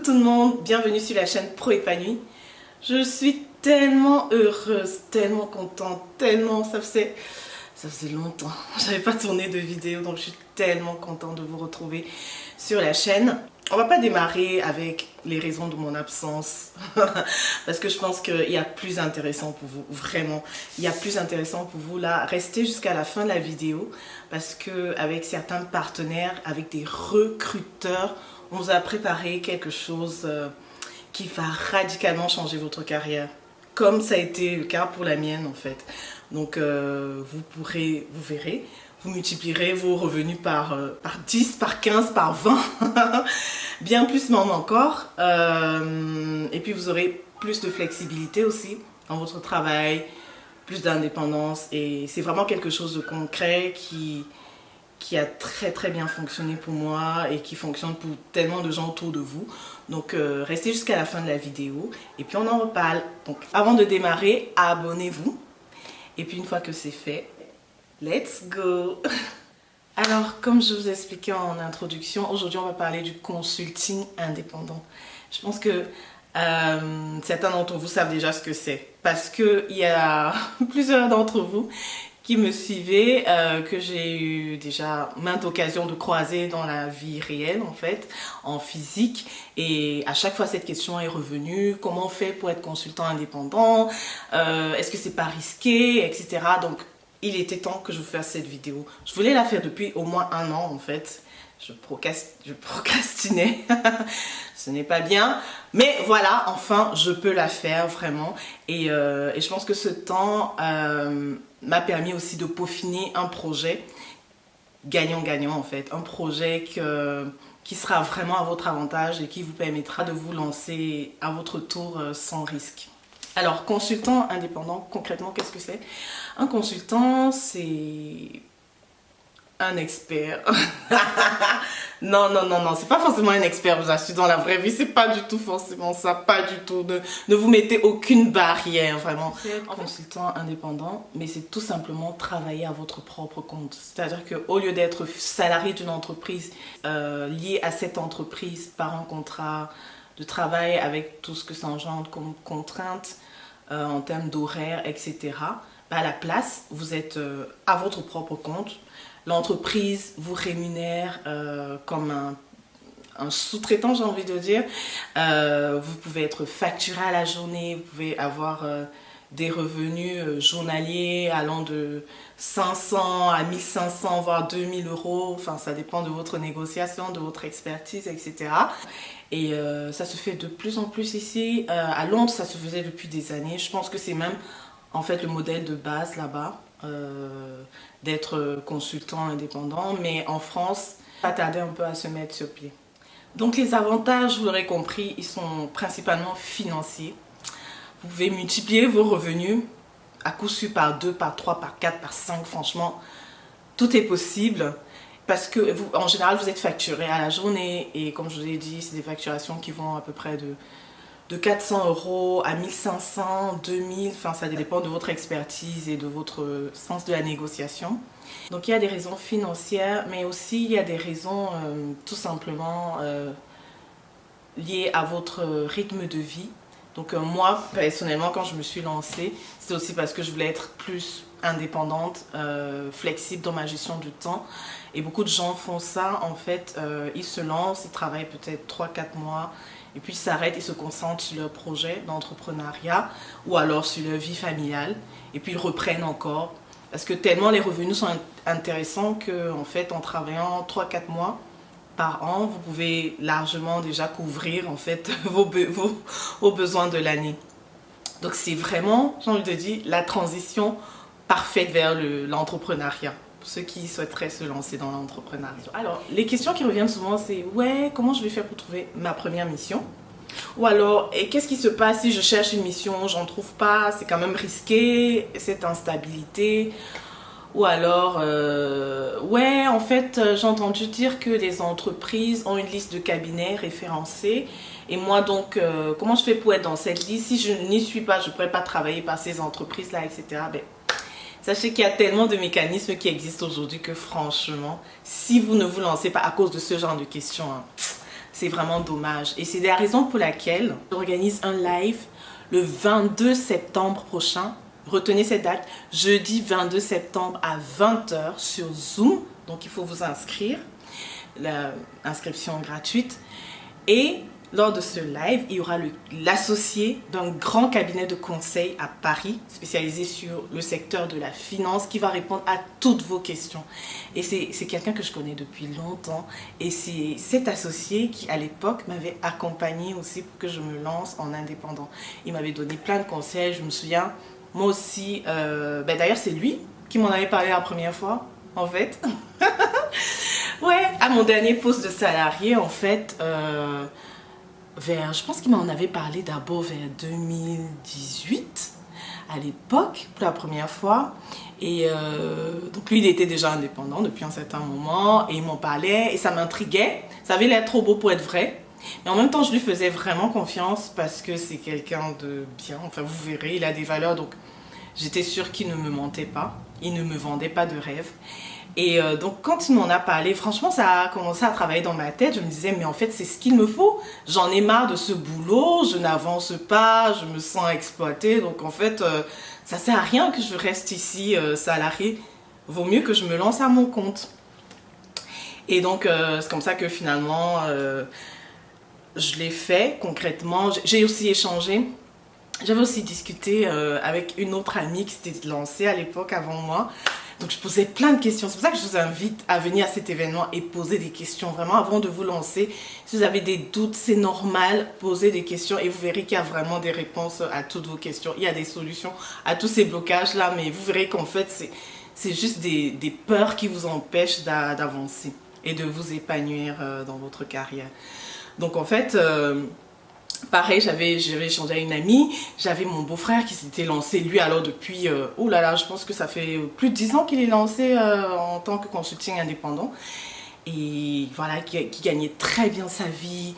tout le monde, bienvenue sur la chaîne Pro Épanoui. Je suis tellement heureuse, tellement contente, tellement, ça faisait longtemps, j'avais pas tourné de vidéo, donc je suis tellement contente de vous retrouver sur la chaîne. On va pas démarrer avec les raisons de mon absence, parce que je pense qu'il y a plus intéressant pour vous, vraiment. Il y a plus intéressant pour vous là, restez jusqu'à la fin de la vidéo, parce que avec certains partenaires, avec des recruteurs, on vous a préparé quelque chose qui va radicalement changer votre carrière. Comme ça a été le cas pour la mienne en fait. Donc vous verrez, vous multiplierez vos revenus par 10, par 15, par 20, bien plus même encore. Et puis vous aurez plus de flexibilité aussi dans votre travail, plus d'indépendance. Et c'est vraiment quelque chose de concret qui a très bien fonctionné pour moi et qui fonctionne pour tellement de gens autour de vous. Donc restez jusqu'à la fin de la vidéo et puis on en reparle. Donc avant de démarrer, abonnez-vous. Et puis une fois que c'est fait, let's go! Alors comme je vous expliquais en introduction, aujourd'hui on va parler du consulting indépendant. Je pense que certains d'entre vous savent déjà ce que c'est. Parce qu'il y a plusieurs d'entre vous qui me suivaient, que j'ai eu déjà maintes occasions de croiser dans la vie réelle en fait, en physique, et à chaque fois cette question est revenue: comment on fait pour être consultant indépendant, est-ce que c'est pas risqué, etc. Donc il était temps que je vous fasse cette vidéo. Je voulais la faire depuis au moins 1 an en fait. Je procrastinais, ce n'est pas bien, mais voilà, enfin je peux la faire vraiment, et je pense que ce temps m'a permis aussi de peaufiner un projet gagnant-gagnant en fait, un projet qui sera vraiment à votre avantage et qui vous permettra de vous lancer à votre tour sans risque. Alors, consultant indépendant, concrètement, qu'est-ce que c'est? Un consultant, c'est un expert. Non, c'est pas forcément un expert, je vous assure, dans la vraie vie, c'est pas du tout forcément ça, pas du tout. Ne vous mettez aucune barrière, vraiment. C'est consultant indépendant, mais c'est tout simplement travailler à votre propre compte. C'est-à-dire qu'au lieu d'être salarié d'une entreprise, lié à cette entreprise par un contrat de travail avec tout ce que ça engendre comme contraintes en termes d'horaire, etc., à la place, vous êtes à votre propre compte. L'entreprise vous rémunère comme un sous-traitant, j'ai envie de dire. Vous pouvez être facturé à la journée, vous pouvez avoir des revenus journaliers allant de 500 à 1500, voire 2000 euros. Enfin, ça dépend de votre négociation, de votre expertise, etc. Et ça se fait de plus en plus ici. À Londres, ça se faisait depuis des années. Je pense que c'est même en fait le modèle de base là-bas. D'être consultant indépendant, mais en France, ça a tardé un peu à se mettre sur pied. Donc les avantages, vous l'aurez compris, ils sont principalement financiers. Vous pouvez multiplier vos revenus à coup sûr par 2, par 3, par 4, par 5, franchement, tout est possible. Parce que vous, en général, vous êtes facturé à la journée, et comme je vous ai dit, c'est des facturations qui vont à peu près de 400 euros à 1500, 2000, enfin ça dépend de votre expertise et de votre sens de la négociation. Donc il y a des raisons financières, mais aussi il y a des raisons tout simplement liées à votre rythme de vie. Donc moi, personnellement, quand je me suis lancée, c'est aussi parce que je voulais être plus indépendante, flexible dans ma gestion du temps. Et beaucoup de gens font ça, en fait, ils se lancent, ils travaillent peut-être 3-4 mois, et puis ils s'arrêtent, ils se concentrent sur leur projet d'entrepreneuriat ou alors sur leur vie familiale, et puis ils reprennent encore. Parce que tellement les revenus sont intéressants qu'en fait, en travaillant 3-4 mois par an, vous pouvez largement déjà couvrir en fait vos besoins de l'année. Donc c'est vraiment, j'ai envie de dire, la transition parfaite vers l'entrepreneuriat. Pour ceux qui souhaiteraient se lancer dans l'entrepreneuriat. Alors, les questions qui reviennent souvent, c'est « Ouais, comment je vais faire pour trouver ma première mission ?» Ou alors, et qu'est-ce qui se passe si je cherche une mission, j'en trouve pas, c'est quand même risqué, cette instabilité. Ou alors, ouais, en fait, j'ai entendu dire que les entreprises ont une liste de cabinets référencés. Et moi, donc, comment je fais pour être dans cette liste? Si je n'y suis pas, je ne pourrais pas travailler par ces entreprises-là, etc. Ben, sachez qu'il y a tellement de mécanismes qui existent aujourd'hui que franchement, si vous ne vous lancez pas à cause de ce genre de questions, hein, c'est vraiment dommage. Et c'est la raison pour laquelle j'organise un live le 22 septembre prochain. Retenez cette date, jeudi 22 septembre à 20 h sur Zoom. Donc il faut vous inscrire, l'inscription gratuite. Et lors de ce live, il y aura l'associé d'un grand cabinet de conseil à Paris, spécialisé sur le secteur de la finance, qui va répondre à toutes vos questions. Et c'est quelqu'un que je connais depuis longtemps. Et c'est cet associé qui, à l'époque, m'avait accompagné aussi pour que je me lance en indépendant. Il m'avait donné plein de conseils, je me souviens. Moi aussi, d'ailleurs, c'est lui qui m'en avait parlé la première fois, en fait. Ouais, à mon dernier poste de salarié, en fait... je pense qu'il m'en avait parlé d'abord vers 2018 à l'époque pour la première fois et donc lui il était déjà indépendant depuis un certain moment et il m'en parlait et ça m'intriguait, ça avait l'air trop beau pour être vrai mais en même temps je lui faisais vraiment confiance parce que c'est quelqu'un de bien, enfin vous verrez, il a des valeurs donc j'étais sûre qu'il ne me mentait pas, il ne me vendait pas de rêve. Et donc quand il m'en a parlé, franchement ça a commencé à travailler dans ma tête. Je me disais mais en fait c'est ce qu'il me faut. J'en ai marre de ce boulot, je n'avance pas, je me sens exploitée. Donc en fait ça sert à rien que je reste ici salariée. Vaut mieux que je me lance à mon compte. Et donc c'est comme ça que finalement je l'ai fait concrètement. J'ai aussi échangé. J'avais aussi discuté avec une autre amie qui s'était lancée à l'époque avant moi. Donc je posais plein de questions. C'est pour ça que je vous invite à venir à cet événement et poser des questions. Vraiment, avant de vous lancer, si vous avez des doutes, c'est normal, posez des questions et vous verrez qu'il y a vraiment des réponses à toutes vos questions. Il y a des solutions à tous ces blocages-là, mais vous verrez qu'en fait, c'est juste des peurs qui vous empêchent d'avancer et de vous épanouir dans votre carrière. Donc en fait... pareil, j'avais échangé avec une amie, j'avais mon beau-frère qui s'était lancé, lui alors depuis, oh là là, je pense que ça fait plus de 10 ans qu'il est lancé en tant que consulting indépendant. Et voilà, qui gagnait très bien sa vie.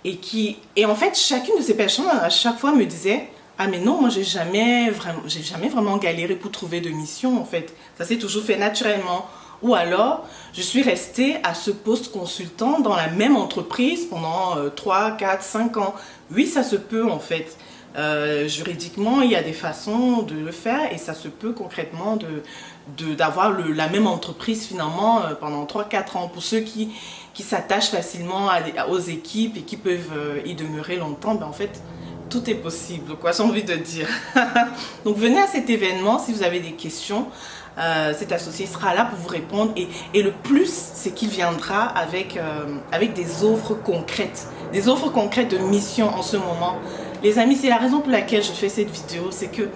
Et en fait, chacune de ces personnes à chaque fois me disait, ah mais non, moi j'ai jamais vraiment galéré pour trouver de mission en fait. Ça s'est toujours fait naturellement. Ou alors, je suis restée à ce poste consultant dans la même entreprise pendant 3, 4, 5 ans. Oui, ça se peut en fait. Juridiquement, il y a des façons de le faire et ça se peut concrètement d'avoir la même entreprise finalement pendant 3, 4 ans. Pour ceux qui s'attachent facilement aux équipes et qui peuvent y demeurer longtemps, ben en fait, tout est possible, quoi, j'ai envie de dire. Donc venez à cet événement si vous avez des questions. Cet associé sera là pour vous répondre et le plus c'est qu'il viendra avec des offres concrètes de mission en ce moment. Les amis, c'est la raison pour laquelle je fais cette vidéo, c'est que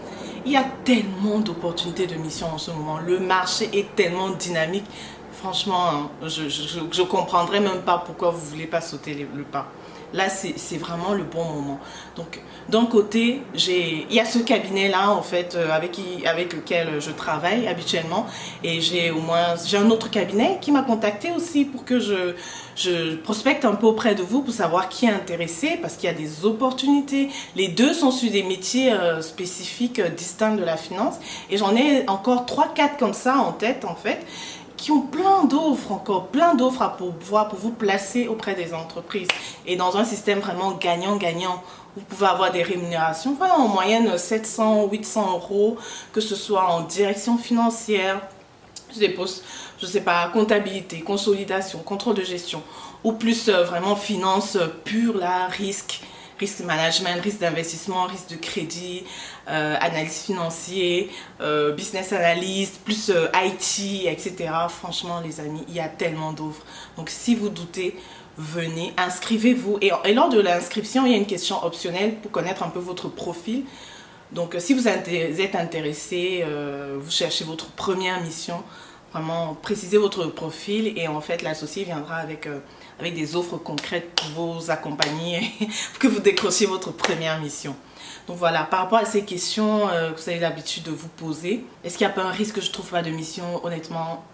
il y a tellement d'opportunités de mission en ce moment, le marché est tellement dynamique, franchement je comprendrais même pas pourquoi vous voulez pas sauter le pas. Là, c'est vraiment le bon moment. Donc, d'un côté, il y a ce cabinet-là, en fait, avec lequel je travaille habituellement. Et j'ai un autre cabinet qui m'a contacté aussi pour que je prospecte un peu auprès de vous pour savoir qui est intéressé, parce qu'il y a des opportunités. Les deux sont sur des métiers spécifiques, distincts de la finance. Et j'en ai encore 3, 4 comme ça en tête, en fait, qui ont plein d'offres, encore plein d'offres à pouvoir pour vous placer auprès des entreprises et dans un système vraiment gagnant-gagnant. Vous pouvez avoir des rémunérations, voilà, en moyenne 700, 800 euros, que ce soit en direction financière, je des postes, je sais pas, comptabilité, consolidation, contrôle de gestion, ou plus vraiment finance pure, là, risque management, risque d'investissement, risque de crédit, analyse financier, business analyst, plus IT, etc. Franchement, les amis, il y a tellement d'offres. Donc, si vous doutez, venez, inscrivez-vous. Et lors de l'inscription, il y a une question optionnelle pour connaître un peu votre profil. Donc, si vous êtes intéressé, vous cherchez votre première mission, vraiment précisez votre profil et en fait, l'associé viendra avec des offres concrètes pour vous accompagner, pour que vous décrochiez votre première mission. Donc voilà, par rapport à ces questions que vous avez l'habitude de vous poser, est-ce qu'il n'y a pas un risque que je ne trouve pas de mission? Honnêtement,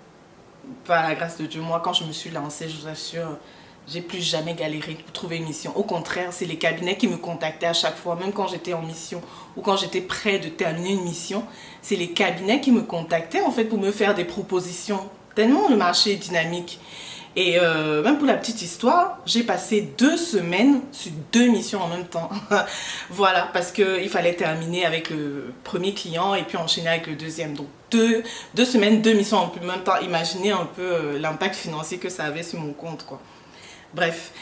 par la grâce de Dieu, moi quand je me suis lancée, je vous assure, j'ai plus jamais galéré pour trouver une mission. Au contraire, c'est les cabinets qui me contactaient à chaque fois, même quand j'étais en mission ou quand j'étais près de terminer une mission, c'est les cabinets qui me contactaient en fait pour me faire des propositions. Tellement le marché est dynamique. Et même pour la petite histoire, j'ai passé 2 semaines sur 2 missions en même temps. Voilà, parce qu'il fallait terminer avec le premier client et puis enchaîner avec le deuxième. Donc 2 semaines, 2 missions en même temps. Imaginez un peu l'impact financier que ça avait sur mon compte, quoi. Bref,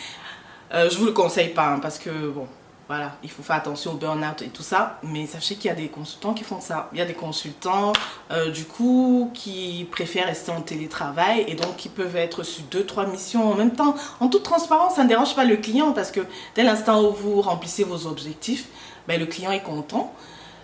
je vous le conseille pas, hein, parce que bon, voilà, il faut faire attention au burn-out et tout ça, mais sachez qu'il y a des consultants qui font ça. Il y a des consultants, du coup, qui préfèrent rester en télétravail et donc qui peuvent être sur 2-3 missions en même temps. En toute transparence, ça ne dérange pas le client parce que dès l'instant où vous remplissez vos objectifs, ben, le client est content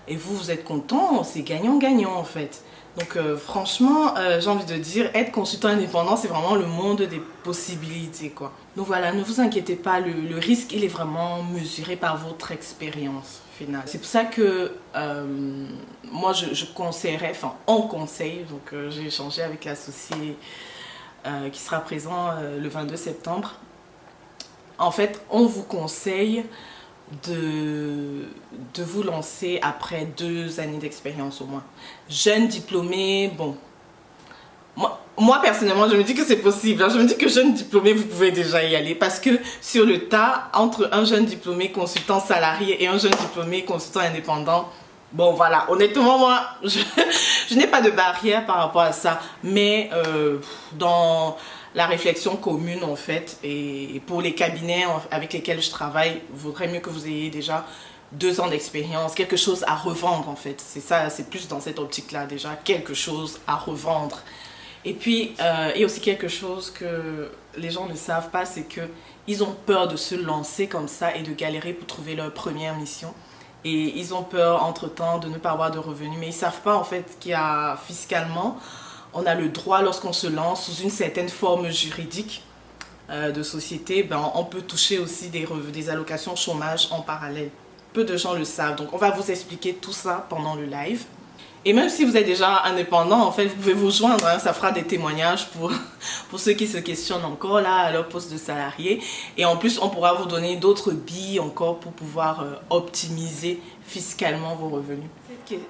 et vous, vous êtes content, c'est gagnant-gagnant en fait. Donc franchement, j'ai envie de dire, être consultant indépendant, c'est vraiment le monde des possibilités, quoi. Donc voilà, ne vous inquiétez pas, le risque, il est vraiment mesuré par votre expérience finale. C'est pour ça que moi, je conseillerais, enfin, on conseille, donc j'ai échangé avec l'associé qui sera présent le 22 septembre. En fait, on vous conseille de vous lancer après 2 années d'expérience au moins. Jeune diplômé, bon, moi personnellement je me dis que c'est possible, hein. Je me dis que jeune diplômé vous pouvez déjà y aller parce que sur le tas, entre un jeune diplômé consultant salarié et un jeune diplômé consultant indépendant, bon voilà, honnêtement moi je n'ai pas de barrière par rapport à ça, mais dans la réflexion commune en fait, et pour les cabinets avec lesquels je travaille, il vaudrait mieux que vous ayez déjà 2 ans d'expérience, quelque chose à revendre en fait. C'est ça, c'est plus dans cette optique là déjà, quelque chose à revendre. Et puis il y a aussi quelque chose que les gens ne savent pas, c'est que ils ont peur de se lancer comme ça et de galérer pour trouver leur première mission. Et ils ont peur entre-temps de ne pas avoir de revenus, mais ils ne savent pas en fait qu'il y a fiscalement, on a le droit, lorsqu'on se lance sous une certaine forme juridique de société, ben, on peut toucher aussi des allocations chômage en parallèle. Peu de gens le savent, donc on va vous expliquer tout ça pendant le live. Et même si vous êtes déjà indépendant, en fait, vous pouvez vous joindre, hein, ça fera des témoignages pour ceux qui se questionnent encore là à leur poste de salarié. Et en plus, on pourra vous donner d'autres billes encore pour pouvoir optimiser fiscalement vos revenus.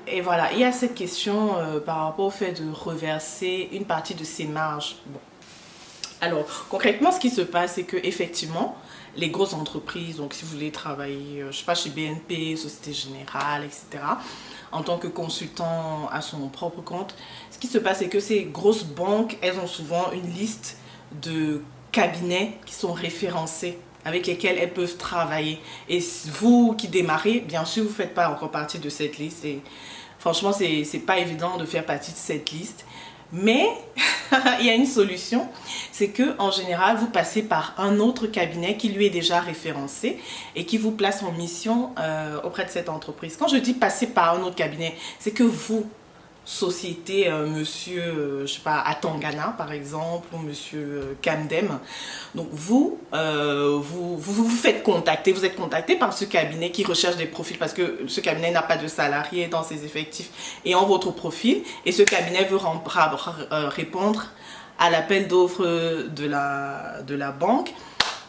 Et voilà, il y a cette question par rapport au fait de reverser une partie de ses marges. Bon. Alors, concrètement, ce qui se passe, c'est que effectivement, les grosses entreprises, donc si vous voulez travailler, je sais pas, chez BNP, Société Générale, etc., en tant que consultant à son propre compte, ce qui se passe, c'est que ces grosses banques, elles ont souvent une liste de cabinets qui sont référencés, avec lesquels elles peuvent travailler. Et vous qui démarrez, bien sûr, vous ne faites pas encore partie de cette liste. Et franchement, c'est pas évident de faire partie de cette liste. Mais il y a une solution, c'est que en général, vous passez par un autre cabinet qui lui est déjà référencé et qui vous place en mission auprès de cette entreprise. Quand je dis passer par un autre cabinet, c'est que vous, société, monsieur, je sais pas, Atangana par exemple, ou monsieur Camdem, donc vous faites contacter, vous êtes contacté par ce cabinet qui recherche des profils parce que ce cabinet n'a pas de salariés dans ses effectifs et en votre profil, et ce cabinet veut répondre à l'appel d'offres de la banque.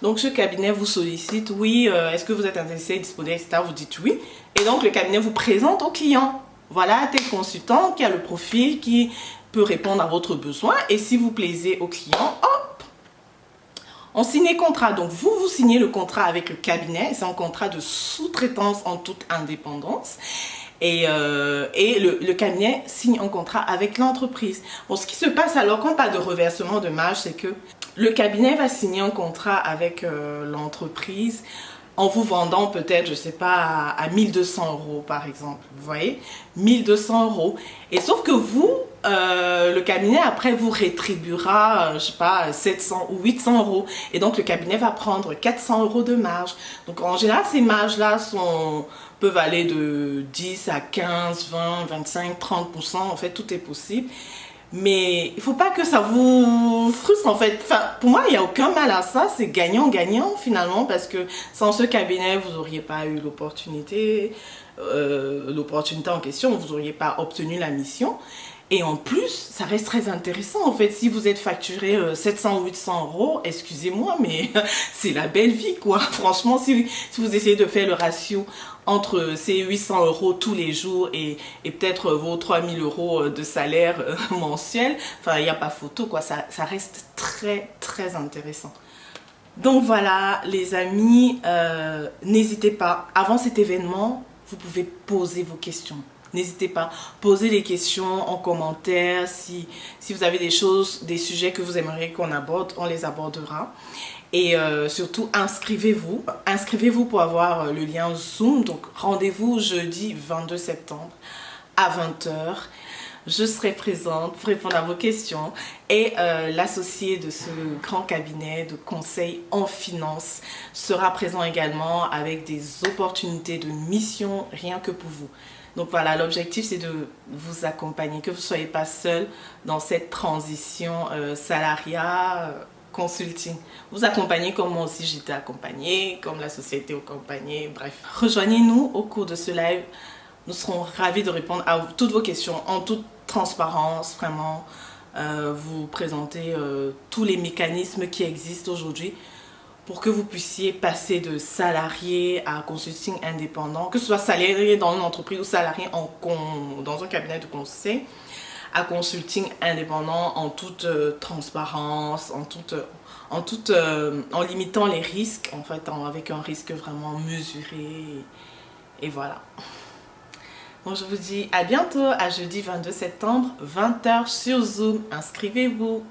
Donc ce cabinet vous sollicite, oui, est-ce que vous êtes intéressé, disponible, etc. Vous dites oui, et donc le cabinet vous présente au client. Voilà, tel consultant qui a le profil, qui peut répondre à votre besoin. Et si vous plaisez au client, hop, on signe le contrat. Donc vous signez le contrat avec le cabinet. C'est un contrat de sous-traitance en toute indépendance. Et le cabinet signe un contrat avec l'entreprise. Bon, ce qui se passe alors quand pas de reversement de marge, c'est que le cabinet va signer un contrat avec l'entreprise en vous vendant peut-être, je sais pas, à 1200 € par exemple, vous voyez, 1200 €. Et sauf que vous, le cabinet après vous rétribuera, je sais pas, 700 ou 800 €. Et donc le cabinet va prendre 400 € de marge. Donc en général, ces marges-là peuvent aller de 10 à 15, 20, 25, 30%, en fait, tout est possible. Mais il ne faut pas que ça vous frustre en fait. Enfin, pour moi, il n'y a aucun mal à ça. C'est gagnant-gagnant finalement parce que sans ce cabinet, vous n'auriez pas eu l'opportunité en question. Vous n'auriez pas obtenu la mission. Et en plus, ça reste très intéressant en fait. Si vous êtes facturé 700 ou 800 euros, excusez-moi, mais c'est la belle vie quoi. Franchement, si vous essayez de faire le ratio entre ces 800 euros tous les jours et peut-être vos 3000 euros de salaire mensuel, enfin, il n'y a pas photo quoi. Ça reste très, très intéressant. Donc voilà les amis, n'hésitez pas, avant cet événement, vous pouvez poser vos questions. N'hésitez pas, posez les questions en commentaire. Si vous avez des choses, des sujets que vous aimeriez qu'on aborde, on les abordera. Et surtout, inscrivez-vous. Inscrivez-vous pour avoir le lien Zoom. Donc rendez-vous jeudi 22 septembre à 20 h. Je serai présente pour répondre à vos questions et l'associé de ce grand cabinet de conseil en finance sera présent également avec des opportunités de mission rien que pour vous. Donc voilà, l'objectif c'est de vous accompagner, que vous ne soyez pas seul dans cette transition salariat consulting. Vous accompagner comme moi aussi j'étais accompagnée, comme la société accompagnée, bref. Rejoignez-nous au cours de ce live. Nous serons ravis de répondre à toutes vos questions en toute transparence, vraiment vous présenter tous les mécanismes qui existent aujourd'hui pour que vous puissiez passer de salarié à consulting indépendant, que ce soit salarié dans une entreprise ou salarié dans un cabinet de conseil, à consulting indépendant en toute transparence, en limitant les risques, en fait, avec un risque vraiment mesuré. Et voilà. Bon, je vous dis à bientôt, à jeudi 22 septembre, 20 h sur Zoom. Inscrivez-vous.